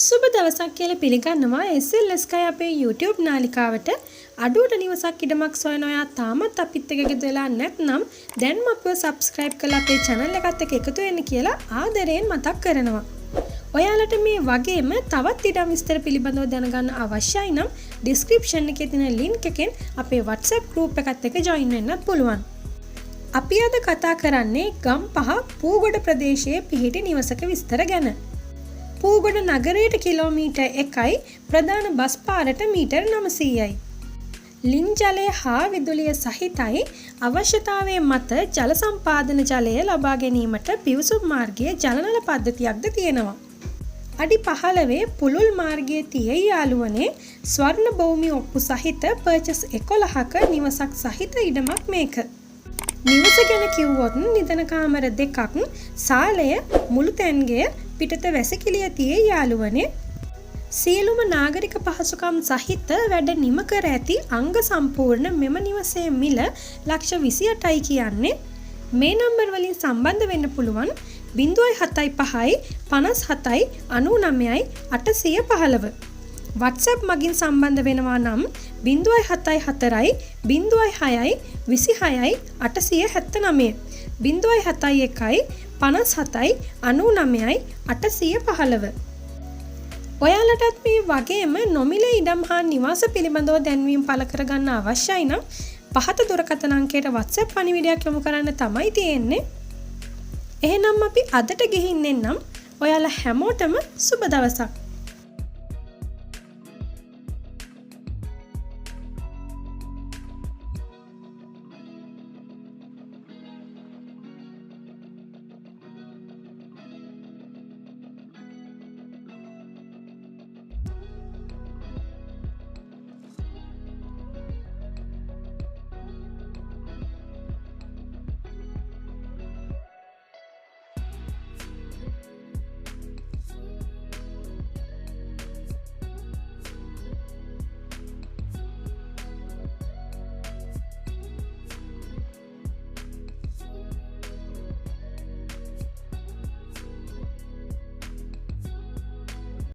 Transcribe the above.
සුබ දවසක් කියලා පිළිගන්නවා SLS කයි අපේ YouTube නාලිකාවට අඩුවට නිවසක් ඉඩමක් සොයන ඔයා තාමත් අපිත් එක්ක එකතු වෙලා නැත්නම් දැන්ම අපිව subscribe කරලා අපේ channel එකත් එක්ක එකතු වෙන්න කියලා ආදරයෙන් මතක් කරනවා. ඔයාලට මේ වගේම තවත් ඉඩම් විස්තර පිළිබඳව දැනගන්න අවශ්‍යයි නම් description එකේ තියෙන link එකෙන් අපේ WhatsApp group එකත් එක්ක join වෙන්නත් පුළුවන්. අපි අද කතා කරන්නේ ගම්පහ පූගොඩ ප්‍රදේශයේ පිහිටි නිවසක විස්තර ගැන. පූගොඩ නගරයට කිලෝමීටර් 1යි ප්‍රධාන බස් පාරට මීටර් 900යි. ලිං ජලය හා විදුලිය සහිතයි අවශ්‍යතාවයේ මත ජල සම්පාදන ජලය ලබා ගැනීමට පිවිසුම් මාර්ගයේ ජලනල පද්ධතියක්ද තියෙනවා. අඩි 15 පුළුල් මාර්ගයේ තියේ යාළුවනේ ස්වර්ණ භූමි ඔප්පු සහිත පර්චස් 11ක නිවසක් සහිත ඉඩමක් මේක. නිවස ගැන කිව්වොත් නිදන කාමර දෙකක්, සාලය, මුළු තැන්ගය, පිටත වැසිකිළිය තියේ යාළුවනේ. සියලුම නාගරික පහසුකම් සහිත වැඩ නිම කර ඇති අංග සම්පූර්ණ මෙම නිවසේ මිල ලක්ෂ 28යි කියන්නේ. මේ නම්බර් වලින් සම්බන්ධ වෙන්න පුළුවන් 075යි 57යි 99යි 815. WhatsApp මගින් සම්බන්ධ වෙනවා නම් 074යි 06යි 26යි 879 071යි 57යි 99යි 815. ඔයාලටත් මේ වගේම නොමිලේ ඉඩම් හා නිවාස පිළිබඳව දැන්වීම් පළ කරගන්න අවශ්‍යයි නම් පහත දුරකථන අංකයට WhatsApp පණිවිඩයක් යොමු කරන්න තමයි තියෙන්නේ. එහෙනම් අපි අදට ගිහින් එන්නම්. ඔයාලා හැමෝටම සුබ දවසක්.